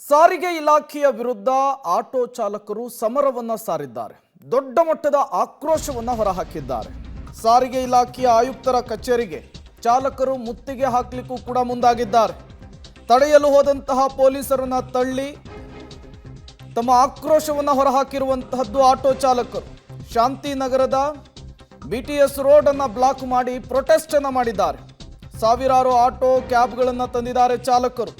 ಸಾರಿಗೆ ಇಲಾಖೆಯ ವಿರುದ್ಧ ಆಟೋ ಚಾಲಕರು ಸಮರವನ್ನ ಸಾರಿದ್ದಾರೆ. ದೊಡ್ಡ ಮಟ್ಟದ ಆಕ್ರೋಶವನ್ನ ಹೊರಹಾಕಿದ್ದಾರೆ. ಸಾರಿಗೆ ಇಲಾಖೆಯ ಆಯುಕ್ತರ ಕಚೇರಿಗೆ ಚಾಲಕರು ಮುತ್ತಿಗೆ ಹಾಕಲಿಕ್ಕೂ ಕೂಡ ಮುಂದಾಗಿದ್ದಾರೆ. ತಡೆಯಲು ಹೋದಂತಹ ಪೊಲೀಸರನ್ನ ತಳ್ಳಿ ತಮ್ಮ ಆಕ್ರೋಶವನ್ನ ಹೊರಹಾಕಿರುವಂತಹದ್ದು ಆಟೋ ಚಾಲಕರು. ಶಾಂತಿನಗರದ ಬಿಟಿಎಸ್ ರೋಡ್ ಅನ್ನ ಬ್ಲಾಕ್ ಮಾಡಿ ಪ್ರೊಟೆಸ್ಟ್ ಅನ್ನ ಮಾಡಿದ್ದಾರೆ. ಸಾವಿರಾರು ಆಟೋ ಕ್ಯಾಬ್ಗಳನ್ನು ತಂದಿದ್ದಾರೆ ಚಾಲಕರು.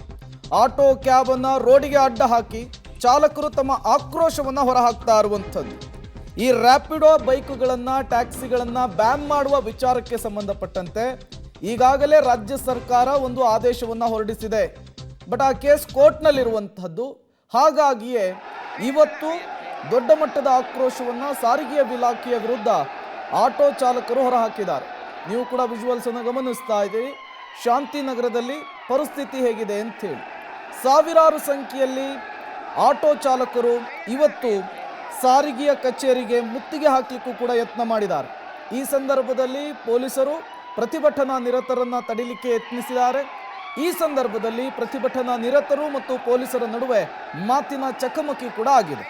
ಆಟೋ ಕ್ಯಾಬ್ ಅನ್ನ ರೋಡಿಗೆ ಅಡ್ಡ ಹಾಕಿ ಚಾಲಕರು ತಮ್ಮ ಆಕ್ರೋಶವನ್ನು ಹೊರಹಾಕ್ತಾ ಇರುವಂಥದ್ದು. ಈ ರ್ಯಾಪಿಡೋ ಬೈಕ್ಗಳನ್ನು ಟ್ಯಾಕ್ಸಿಗಳನ್ನು ಬ್ಯಾನ್ ಮಾಡುವ ವಿಚಾರಕ್ಕೆ ಸಂಬಂಧಪಟ್ಟಂತೆ ಈಗಾಗಲೇ ರಾಜ್ಯ ಸರ್ಕಾರ ಒಂದು ಆದೇಶವನ್ನು ಹೊರಡಿಸಿದೆ. ಬಟ್ ಆ ಕೇಸ್ ಕೋರ್ಟ್ನಲ್ಲಿರುವಂಥದ್ದು. ಹಾಗಾಗಿಯೇ ಇವತ್ತು ದೊಡ್ಡ ಮಟ್ಟದ ಆಕ್ರೋಶವನ್ನು ಸಾರಿಗೆ ಇಲಾಖೆಯ ವಿರುದ್ಧ ಆಟೋ ಚಾಲಕರು ಹೊರಹಾಕಿದ್ದಾರೆ. ನೀವು ಕೂಡ ವಿಜುವಲ್ಸ್ ಅನ್ನು ಗಮನಿಸ್ತಾ ಇದ್ದೀರಿ. ಶಾಂತಿನಗರದಲ್ಲಿ ಪರಿಸ್ಥಿತಿ ಹೇಗಿದೆ ಅಂತೇಳಿ ಸಾವಿರಾರು ಸಂಖ್ಯೆಯಲ್ಲಿ ಆಟೋ ಚಾಲಕರು ಇವತ್ತು ಸಾರಿಗೆಯ ಕಚೇರಿಗೆ ಮುತ್ತಿಗೆ ಹಾಕಲಿಕ್ಕೂ ಕೂಡ ಯತ್ನ ಮಾಡಿದ್ದಾರೆ. ಈ ಸಂದರ್ಭದಲ್ಲಿ ಪೊಲೀಸರು ಪ್ರತಿಭಟನಾ ನಿರತರನ್ನ ತಡಿಲಿಕ್ಕೆ ಯತ್ನಿಸಿದ್ದಾರೆ. ಈ ಸಂದರ್ಭದಲ್ಲಿ ಪ್ರತಿಭಟನಾ ನಿರತರು ಮತ್ತು ಪೊಲೀಸರ ನಡುವೆ ಮಾತಿನ ಚಕಮಕಿ ಕೂಡ ಆಗಿದೆ.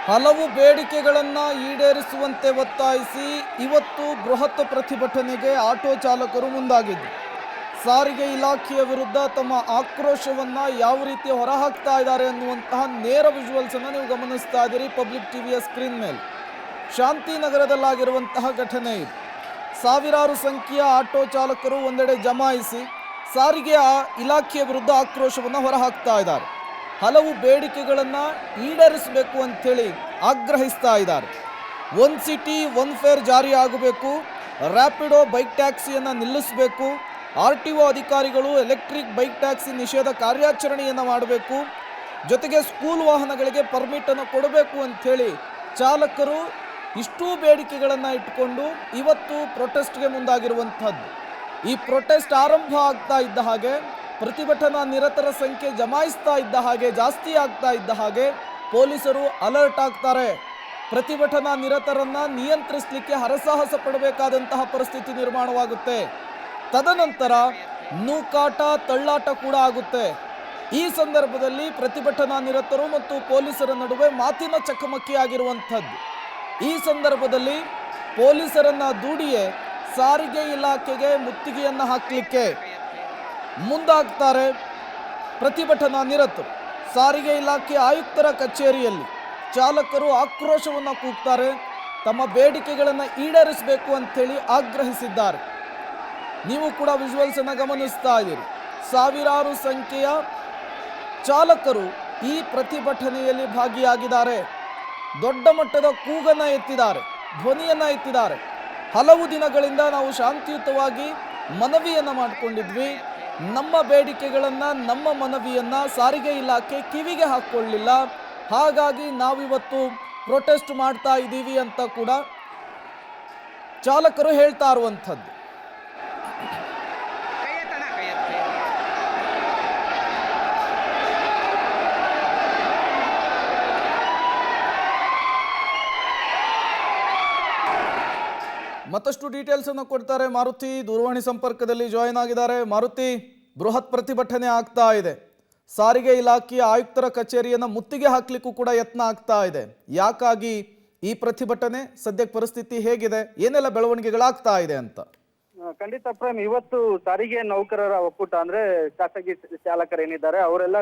ಹಲವು ಬೇಡಿಕೆಗಳನ್ನು ಈಡೇರಿಸುವಂತೆ ಒತ್ತಾಯಿಸಿ ಇವತ್ತು ಬೃಹತ್ ಪ್ರತಿಭಟನೆಗೆ ಆಟೋ ಚಾಲಕರು ಮುಂದಾಗಿದ್ದರು. ಸಾರಿಗೆ ಇಲಾಖೆಯ ವಿರುದ್ಧ ತಮ್ಮ ಆಕ್ರೋಶವನ್ನು ಯಾವ ರೀತಿ ಹೊರಹಾಕ್ತಾ ಇದ್ದಾರೆ ಅನ್ನುವಂತಹ ನೇರ ವಿಜುವಲ್ಸನ್ನು ನೀವು ಗಮನಿಸ್ತಾ ಇದ್ದೀರಿ ಪಬ್ಲಿಕ್ ಟಿವಿಯ ಸ್ಕ್ರೀನ್ ಮೇಲೆ. ಶಾಂತಿನಗರದಲ್ಲಾಗಿರುವಂತಹ ಘಟನೆ ಇದು. ಸಾವಿರಾರು ಸಂಖ್ಯೆಯ ಆಟೋ ಚಾಲಕರು ಒಂದೆಡೆ ಜಮಾಯಿಸಿ ಸಾರಿಗೆ ಇಲಾಖೆಯ ವಿರುದ್ಧ ಆಕ್ರೋಶವನ್ನು ಹೊರಹಾಕ್ತಾ ಇದ್ದಾರೆ. ಹಲವು ಬೇಡಿಕೆಗಳನ್ನು ಈಡೇರಿಸಬೇಕು ಅಂಥೇಳಿ ಆಗ್ರಹಿಸ್ತಾ ಇದ್ದಾರೆ. ಒನ್ ಸಿಟಿ ಒನ್ ಫೇರ್ ಜಾರಿ ಆಗಬೇಕು, ರ್ಯಾಪಿಡೋ ಬೈಕ್ ಟ್ಯಾಕ್ಸಿಯನ್ನು ನಿಲ್ಲಿಸಬೇಕು, RTO ಅಧಿಕಾರಿಗಳು ಎಲೆಕ್ಟ್ರಿಕ್ ಬೈಕ್ ಟ್ಯಾಕ್ಸಿ ನಿಷೇಧ ಕಾರ್ಯಾಚರಣೆಯನ್ನು ಮಾಡಬೇಕು, ಜೊತೆಗೆ ಸ್ಕೂಲ್ ವಾಹನಗಳಿಗೆ ಪರ್ಮಿಟನ್ನು ಕೊಡಬೇಕು ಅಂಥೇಳಿ ಚಾಲಕರು ಇಷ್ಟೂ ಬೇಡಿಕೆಗಳನ್ನು ಇಟ್ಟುಕೊಂಡು ಇವತ್ತು ಪ್ರೊಟೆಸ್ಟ್ಗೆ ಮುಂದಾಗಿರುವಂಥದ್ದು. ಈ ಪ್ರೊಟೆಸ್ಟ್ ಆರಂಭ ಆಗ್ತಾ ಇದ್ದ ಹಾಗೆ ಪ್ರತಿಭಟನಾ ನಿರತರ ಸಂಖ್ಯೆ ಜಮಾಯಿಸ್ತಾ ಇದ್ದ ಹಾಗೆ ಜಾಸ್ತಿ ಆಗ್ತಾ ಇದ್ದ ಹಾಗೆ ಪೊಲೀಸರು ಅಲರ್ಟ್ ಆಗ್ತಾರೆ. ಪ್ರತಿಭಟನಾ ನಿರತರನ್ನ ನಿಯಂತ್ರಿಸಲಿಕ್ಕೆ ಹರಸಾಹಸ ಪಡಬೇಕಾದಂತಹ ಪರಿಸ್ಥಿತಿ ನಿರ್ಮಾಣವಾಗುತ್ತೆ. ತದನಂತರ ನೂಕಾಟ ತಳ್ಳಾಟ ಕೂಡ ಆಗುತ್ತೆ. ಈ ಸಂದರ್ಭದಲ್ಲಿ ಪ್ರತಿಭಟನಾ ನಿರತರು ಮತ್ತು ಪೊಲೀಸರ ನಡುವೆ ಮಾತಿನ ಚಕಮಕಿ ಆಗಿರುವಂಥದ್ದು. ಈ ಸಂದರ್ಭದಲ್ಲಿ ಪೊಲೀಸರನ್ನ ದೂಡಿಯೇ ಸಾರಿಗೆ ಇಲಾಖೆಗೆ ಮುತ್ತಿಗೆಯನ್ನು ಹಾಕಲಿಕ್ಕೆ ಮುಂದಾಗ್ತಾರೆ ಪ್ರತಿಭಟನಾ ನಿರತರು. ಸಾರಿಗೆ ಇಲಾಖೆ ಆಯುಕ್ತರ ಕಚೇರಿಯಲ್ಲಿ ಚಾಲಕರು ಆಕ್ರೋಶವನ್ನು ಕೂಗ್ತಾರೆ. ತಮ್ಮ ಬೇಡಿಕೆಗಳನ್ನು ಈಡೇರಿಸಬೇಕು ಅಂಥೇಳಿ ಆಗ್ರಹಿಸಿದ್ದಾರೆ. ನೀವು ಕೂಡ ವಿಜುವಲ್ಸ್ ಅನ್ನು ಗಮನಿಸ್ತಾ ಇದ್ದೀರಿ. ಸಾವಿರಾರು ಸಂಖ್ಯೆಯ ಚಾಲಕರು ಈ ಪ್ರತಿಭಟನೆಯಲ್ಲಿ ಭಾಗಿಯಾಗಿದ್ದಾರೆ. ದೊಡ್ಡ ಮಟ್ಟದ ಕೂಗನ್ನ ಎತ್ತಿದ್ದಾರೆ, ಧ್ವನಿಯನ್ನ ಎತ್ತಿದ್ದಾರೆ. ಹಲವು ದಿನಗಳಿಂದ ನಾವು ಶಾಂತಿಯುತವಾಗಿ ಮನವಿಯನ್ನ ಮಾಡಿಕೊಂಡಿದ್ವಿ. ನಮ್ಮ ಬೇಡಿಕೆಗಳನ್ನ, ನಮ್ಮ ಮನವಿಯನ್ನ ಸಾರಿಗೆ ಇಲಾಖೆ ಕಿವಿಗೆ ಹಾಕೊಳ್ಳಿಲ್ಲ. ಹಾಗಾಗಿ ನಾವಿವತ್ತು ಪ್ರೊಟೆಸ್ಟ್ ಮಾಡ್ತಾ ಇದ್ದೀವಿ ಅಂತ ಕೂಡ ಚಾಲಕರು ಹೇಳ್ತಾ ಇರುವಂಥದ್ದು. ಮತ್ತಷ್ಟು ಡೀಟೇಲ್ಸ್ ಅನ್ನು ಕೊಡ್ತಾರೆ ಮಾರುತಿ, ದೂರವಾಣಿ ಸಂಪರ್ಕದಲ್ಲಿ ಜಾಯಿನ್ ಆಗಿದ್ದಾರೆ. ಮಾರುತಿ, ಬೃಹತ್ ಪ್ರತಿಭಟನೆ ಆಗ್ತಾ ಇದೆ. ಸಾರಿಗೆ ಇಲಾಖೆಯ ಆಯುಕ್ತರ ಕಚೇರಿಯನ್ನು ಮುತ್ತಿಗೆ ಹಾಕ್ಲಿಕ್ಕೂ ಕೂಡ ಯತ್ನ ಆಗ್ತಾ ಇದೆ. ಯಾಕಾಗಿ ಈ ಪ್ರತಿಭಟನೆ? ಸದ್ಯಕ್ಕೆ ಪರಿಸ್ಥಿತಿ ಹೇಗಿದೆ? ಏನೆಲ್ಲ ಬೆಳವಣಿಗೆಗಳಾಗ್ತಾ ಇದೆ ಅಂತ? ಖಂಡಿತ ಪ್ರೇಮ್, ಇವತ್ತು ಸಾರಿಗೆ ನೌಕರರ ಒಕ್ಕೂಟ ಅಂದ್ರೆ ಖಾಸಗಿ ಚಾಲಕರೇನಿದ್ದಾರೆ ಅವರೆಲ್ಲ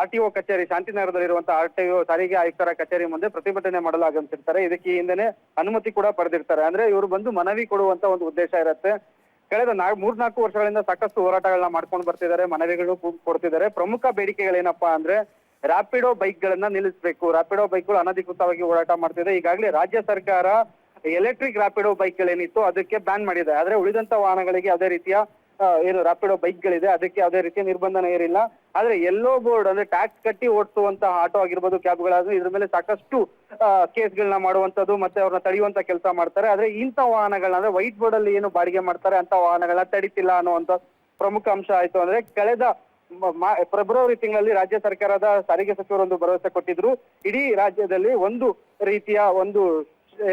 RTO ಕಚೇರಿ, ಶಾಂತಿನಗರದಲ್ಲಿರುವಂತಹ RTO ಸಾರಿಗೆ ಆಯುಕ್ತರ ಕಚೇರಿ ಮುಂದೆ ಪ್ರತಿಭಟನೆ ಮಾಡಲು ಆಗಮಿಸಿರ್ತಾರೆ. ಇದಕ್ಕೆ ಹಿಂದೆನೆ ಅನುಮತಿ ಕೂಡ ಪಡೆದಿರ್ತಾರೆ. ಅಂದ್ರೆ ಇವರು ಬಂದು ಮನವಿ ಕೊಡುವಂತ ಒಂದು ಉದ್ದೇಶ ಇರುತ್ತೆ. ಕಳೆದ 3-4 ವರ್ಷಗಳಿಂದ ಸಾಕಷ್ಟು ಹೋರಾಟಗಳನ್ನ ಮಾಡ್ಕೊಂಡು ಬರ್ತಿದ್ದಾರೆ, ಮನವಿಗಳು ಕೊಡ್ತಿದ್ದಾರೆ. ಪ್ರಮುಖ ಬೇಡಿಕೆಗಳೇನಪ್ಪಾ ಅಂದ್ರೆ ರ್ಯಾಪಿಡೋ ಬೈಕ್ ಗಳನ್ನ ನಿಲ್ಲಿಸಬೇಕು. ರ್ಯಾಪಿಡೋ ಬೈಕ್ಗಳು ಅನಧಿಕೃತವಾಗಿ ಓಡಾಟ ಮಾಡ್ತಿದೆ. ಈಗಾಗಲೇ ರಾಜ್ಯ ಸರ್ಕಾರ ಎಲೆಕ್ಟ್ರಿಕ್ ರ್ಯಾಪಿಡೋ ಬೈಕ್ಗಳೇನಿತ್ತು ಅದಕ್ಕೆ ಬ್ಯಾನ್ ಮಾಡಿದೆ. ಆದ್ರೆ ಉಳಿದಂತ ವಾಹನಗಳಿಗೆ ಯಾವುದೇ ರೀತಿಯ ಏನು ರ್ಯಾಪಿಡೋ ಬೈಕ್ಗಳಿದೆ ಅದಕ್ಕೆ ಯಾವುದೇ ರೀತಿಯ ನಿರ್ಬಂಧನ ಏರಿಲ್ಲ. ಆದ್ರೆ ಯೆಲ್ಲೋ ಬೋರ್ಡ್ ಅಂದ್ರೆ ಟ್ಯಾಕ್ಸ್ ಕಟ್ಟಿ ಓಡಿಸುವಂತಹ ಆಟೋ ಆಗಿರ್ಬೋದು, ಕ್ಯಾಬ್ಗಳಾದ್ರೂ ಇದ್ರ ಮೇಲೆ ಸಾಕಷ್ಟು ಕೇಸ್ಗಳನ್ನ ಮಾಡುವಂತದ್ದು ಮತ್ತೆ ಅವ್ರನ್ನ ತಡೆಯುವಂತ ಕೆಲಸ ಮಾಡ್ತಾರೆ. ಆದ್ರೆ ಇಂಥ ವಾಹನಗಳನ್ನ ಅಂದ್ರೆ ವೈಟ್ ಬೋರ್ಡ್ ಅಲ್ಲಿ ಏನು ಬಾಡಿಗೆ ಮಾಡ್ತಾರೆ ಅಂತ ವಾಹನಗಳನ್ನ ತಡಿತಿಲ್ಲ ಅನ್ನುವಂತ ಪ್ರಮುಖ ಅಂಶ ಆಯ್ತು. ಅಂದ್ರೆ ಕಳೆದ ಫೆಬ್ರವರಿ ತಿಂಗಳಲ್ಲಿ ರಾಜ್ಯ ಸರ್ಕಾರದ ಸಾರಿಗೆ ಸಚಿವರು ಒಂದು ಭರವಸೆ ಕೊಟ್ಟಿದ್ರು, ಇಡೀ ರಾಜ್ಯದಲ್ಲಿ ಒಂದು ರೀತಿಯ ಒಂದು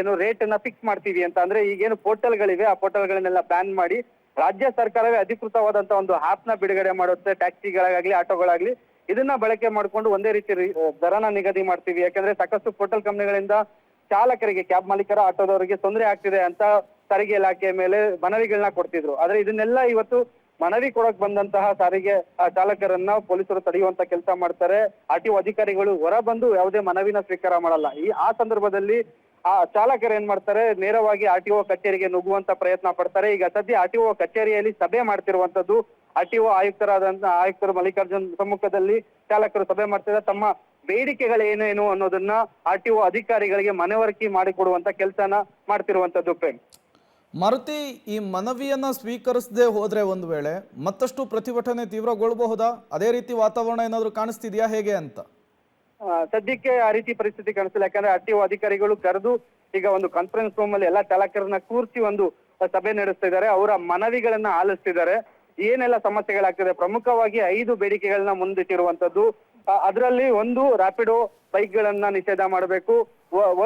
ಏನು ರೇಟ್ ಅನ್ನ ಫಿಕ್ಸ್ ಮಾಡ್ತೀವಿ ಅಂತ. ಅಂದ್ರೆ ಈಗೇನು ಪೋರ್ಟಲ್ಗಳಿವೆ ಆ ಪೋರ್ಟಲ್ಗಳನ್ನೆಲ್ಲ ಬ್ಯಾನ್ ಮಾಡಿ ರಾಜ್ಯ ಸರ್ಕಾರವೇ ಅಧಿಕೃತವಾದಂತ ಒಂದು ಆಪ್ ನ ಬಿಡುಗಡೆ ಮಾಡುತ್ತೆ. ಟ್ಯಾಕ್ಸಿಗಳಾಗ್ಲಿ ಆಟೋಗಳಾಗ್ಲಿ ಇದನ್ನ ಬಳಕೆ ಮಾಡ್ಕೊಂಡು ಒಂದೇ ರೀತಿ ದರನ ನಿಗದಿ ಮಾಡ್ತೀವಿ. ಯಾಕಂದ್ರೆ ಸಾಕಷ್ಟು ಪೋರ್ಟಲ್ ಕಂಪನಿಗಳಿಂದ ಚಾಲಕರಿಗೆ, ಕ್ಯಾಬ್ ಮಾಲೀಕರ, ಆಟೋದವರಿಗೆ ತೊಂದರೆ ಆಗ್ತಿದೆ ಅಂತ ಸಾರಿಗೆ ಇಲಾಖೆ ಮೇಲೆ ಮನವಿಗಳನ್ನ ಕೊಡ್ತಿದ್ರು. ಆದ್ರೆ ಇದನ್ನೆಲ್ಲ ಇವತ್ತು ಮನವಿ ಕೊಡಕ್ ಬಂದಂತಹ ಸಾರಿಗೆ ಚಾಲಕರನ್ನ ಪೊಲೀಸರು ತಡೆಯುವಂತ ಕೆಲಸ ಮಾಡ್ತಾರೆ. RTO ಅಧಿಕಾರಿಗಳು ಹೊರ ಬಂದು ಯಾವುದೇ ಮನವಿನ ಸ್ವೀಕಾರ ಮಾಡಲ್ಲ. ಆ ಸಂದರ್ಭದಲ್ಲಿ ಆ ಚಾಲಕರು ಏನ್ ಮಾಡ್ತಾರೆ, ನೇರವಾಗಿ RTO ಕಚೇರಿಗೆ ನುಗ್ಗುವಂತ ಪ್ರಯತ್ನ ಪಡ್ತಾರೆ. ಈಗ ಸದ್ಯ RTO ಕಚೇರಿಯಲ್ಲಿ ಸಭೆ ಮಾಡ್ತಿರುವಂತದ್ದು. RTO ಆಯುಕ್ತರು ಮಲ್ಲಿಕಾರ್ಜುನ್ ಸಮ್ಮುಖದಲ್ಲಿ ಚಾಲಕರು ಸಭೆ ಮಾಡ್ತಿದ್ದಾರೆ. ತಮ್ಮ ಬೇಡಿಕೆಗಳೇನೇನು ಅನ್ನೋದನ್ನ RTO ಅಧಿಕಾರಿಗಳಿಗೆ ಮನವರಿಕೆ ಮಾಡಿಕೊಡುವಂತ ಕೆಲಸನ ಮಾಡ್ತಿರುವಂತದ್ದು. ಪ್ರೇಮ್, ಮಾರುತಿ, ಈ ಮನವಿಯನ್ನ ಸ್ವೀಕರಿಸದೆ ಹೋದ್ರೆ ಒಂದು ವೇಳೆ ಮತ್ತಷ್ಟು ಪ್ರತಿಭಟನೆ ತೀವ್ರಗೊಳ್ಳಬಹುದಾ? ಅದೇ ರೀತಿ ವಾತಾವರಣ ಏನಾದ್ರು ಕಾಣಿಸ್ತಿದ್ಯಾ ಹೇಗೆ ಅಂತ? ಸದ್ಯಕ್ಕೆ ಆ ರೀತಿ ಪರಿಸ್ಥಿತಿ ಕಾಣಿಸ್ತಿಲ್ಲ. ಯಾಕಂದ್ರೆ RTO ಅಧಿಕಾರಿಗಳು ಕರೆದು ಈಗ ಒಂದು ಕಾನ್ಫರೆನ್ಸ್ ರೂಮ್ ಅಲ್ಲಿ ಎಲ್ಲಾ ಚಾಲಕರನ್ನ ಕೂರಿಸಿ ಒಂದು ಸಭೆ ನಡೆಸ್ತಾ ಇದ್ದಾರೆ. ಅವರ ಮನವಿಗಳನ್ನ ಆಲಿಸ್ತಿದ್ದಾರೆ. ಏನೆಲ್ಲ ಸಮಸ್ಯೆಗಳಾಗ್ತಿದೆ, ಪ್ರಮುಖವಾಗಿ 5 ಬೇಡಿಕೆಗಳನ್ನ ಮುಂದಿಟ್ಟಿರುವಂತದ್ದು. ಅದರಲ್ಲಿ ಒಂದು ರ್ಯಾಪಿಡೋ ಬೈಕ್ ಗಳನ್ನ ನಿಷೇಧ ಮಾಡಬೇಕು,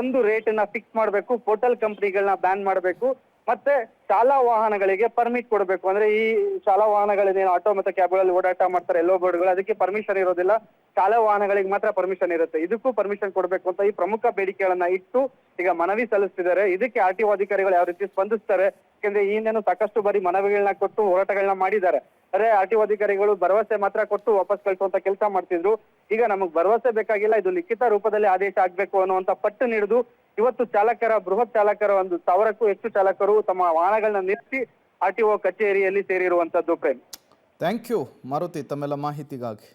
ಒಂದು ರೇಟ್ ಅನ್ನ ಫಿಕ್ಸ್ ಮಾಡಬೇಕು, ಪೋರ್ಟಲ್ ಕಂಪನಿಗಳನ್ನ ಬ್ಯಾನ್ ಮಾಡಬೇಕು, ಮತ್ತೆ ಶಾಲಾ ವಾಹನಗಳಿಗೆ ಪರ್ಮಿಟ್ ಕೊಡಬೇಕು. ಅಂದ್ರೆ ಈ ಶಾಲಾ ವಾಹನಗಳೇನು ಆಟೋ ಮತ್ತೆ ಕ್ಯಾಬ್ಗಳಲ್ಲಿ ಓಡಾಟ ಮಾಡ್ತಾರೆ ಎಲ್ಲೋ ಬೋರ್ಡ್ಗಳು, ಅದಕ್ಕೆ ಪರ್ಮಿಷನ್ ಇರೋದಿಲ್ಲ. ಶಾಲಾ ವಾಹನಗಳಿಗೆ ಮಾತ್ರ ಪರ್ಮಿಷನ್ ಇರುತ್ತೆ. ಇದಕ್ಕೂ ಪರ್ಮಿಷನ್ ಕೊಡಬೇಕು ಅಂತ ಈ ಪ್ರಮುಖ ಬೇಡಿಕೆಗಳನ್ನ ಇಟ್ಟು ಈಗ ಮನವಿ ಸಲ್ಲಿಸ್ತಿದ್ದಾರೆ. ಇದಕ್ಕೆ RTO ಅಧಿಕಾರಿಗಳು ಯಾವ ರೀತಿ ಸ್ಪಂದಿಸ್ತಾರೆ? ಯಾಕಂದ್ರೆ ಇನ್ನೇನು ಸಾಕಷ್ಟು ಬಾರಿ ಮನವಿಗಳನ್ನ ಕೊಟ್ಟು ಹೋರಾಟಗಳನ್ನ ಮಾಡಿದ್ದಾರೆ. ಅದೇ RTO ಅಧಿಕಾರಿಗಳು ಭರವಸೆ ಮಾತ್ರ ಕೊಟ್ಟು ವಾಪಸ್ ಕಳಿಸುವಂತ ಕೆಲಸ ಮಾಡ್ತಿದ್ರು. ಈಗ ನಮಗ್ ಭರವಸೆ ಬೇಕಾಗಿಲ್ಲ, ಇದು ಲಿಖಿತ ರೂಪದಲ್ಲಿ ಆದೇಶ ಆಗ್ಬೇಕು ಅನ್ನುವಂತ ಪಟ್ಟು ನೀಡಿದು ಇವತ್ತು ಬೃಹತ್ ಚಾಲಕರ 1000ಕ್ಕೂ ಹೆಚ್ಚು ಚಾಲಕರು ತಮ್ಮ ವಾಹನಗಳನ್ನ ನಿಲ್ಲಿಸಿ RTO ಕಚೇರಿಯಲ್ಲಿ ಸೇರಿರುವಂತದ್ದು. ಪ್ರೇಮ್, ಥ್ಯಾಂಕ್ ಯು ಮಾರುತಿ ತಮ್ಮೆಲ್ಲ ಮಾಹಿತಿಗಾಗಿ.